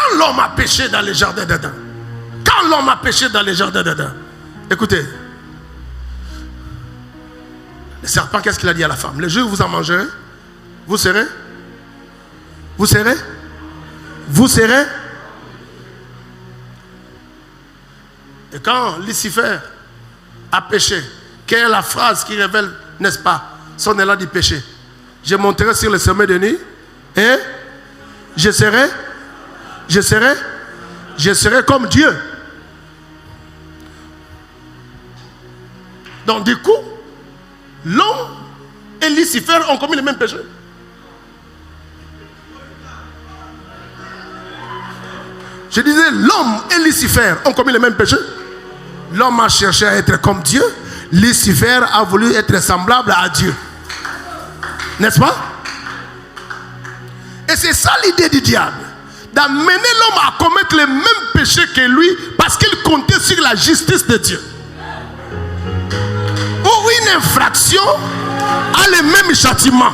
quand l'homme a péché dans le jardin d'Éden, quand l'homme a péché dans le jardin d'Éden, écoutez, le serpent, qu'est-ce qu'il a dit à la femme? Le jour où vous en mangerez, vous serez? Vous serez? Vous serez? Et quand Lucifer a péché, quelle est la phrase qui révèle, n'est-ce pas, son élan du péché? Je monterai sur le sommet de nuit et je serai comme Dieu. Donc du coup, l'homme et Lucifer ont commis le même péché. Je disais, l'homme et Lucifer ont commis le même péché. L'homme a cherché à être comme Dieu. Lucifer a voulu être semblable à Dieu. N'est-ce pas? Et c'est ça l'idée du diable. D'amener l'homme à commettre le même péché que lui parce qu'il comptait sur la justice de Dieu. Où une infraction a le même châtiment.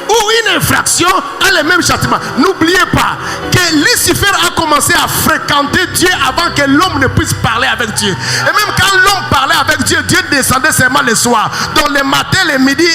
Ou une infraction a le même châtiment. N'oubliez pas que Lucifer a commencé à fréquenter Dieu avant que l'homme ne puisse parler avec Dieu. Et même quand l'homme parlait avec Dieu, Dieu descendait seulement le soir. Donc le matin, le midi,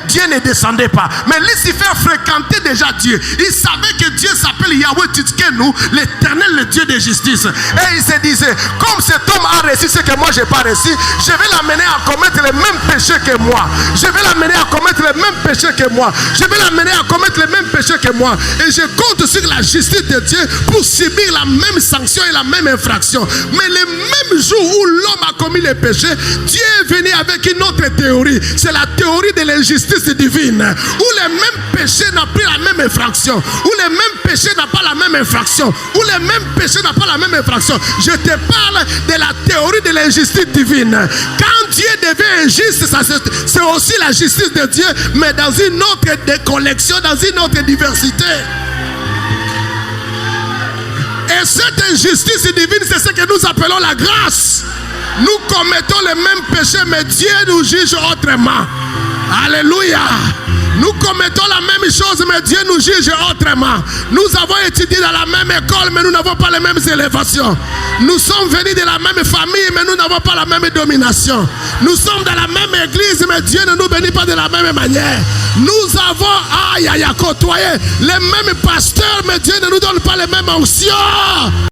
Dieu ne descendait pas. Mais Lucifer fréquentait déjà Dieu. Il savait que Dieu s'appelle Yahweh Tidkenu, l'éternel, le Dieu de justice. Et il se disait, comme cet homme a réussi ce que moi je n'ai pas réussi, je vais l'amener à commettre le même péché que moi. Je vais l'amener à commettre le même péché que moi. Je vais l'amener à commettre le même péché que moi. Et je compte sur la justice de Dieu pour subir la même sanction et la même infraction. Mais le même jour où l'homme a commis le péché, Dieu est venu avec une autre théorie. C'est la théorie de l'injustice divine. Où le même péché n'a plus la même infraction. Où le même péché n'a pas la même infraction. Où le même péché n'a pas la même infraction. Je te parle de la théorie de l'injustice divine. Quand Dieu devient injuste, c'est aussi la justice de Dieu, mais dans une autre collection, dans une autre diversité. Et cette injustice divine, c'est ce que nous appelons la grâce. Nous commettons le même péché, mais Dieu nous juge autrement. Alléluia. Nous commettons la même chose, mais Dieu nous juge autrement. Nous avons étudié dans la même école, mais nous n'avons pas les mêmes élévations. Nous sommes venus de la même famille, mais nous n'avons pas la même domination. Nous sommes dans la même église, mais Dieu ne nous bénit pas de la même manière. Nous avons côtoyé les mêmes pasteurs, mais Dieu ne nous donne pas les mêmes onctions.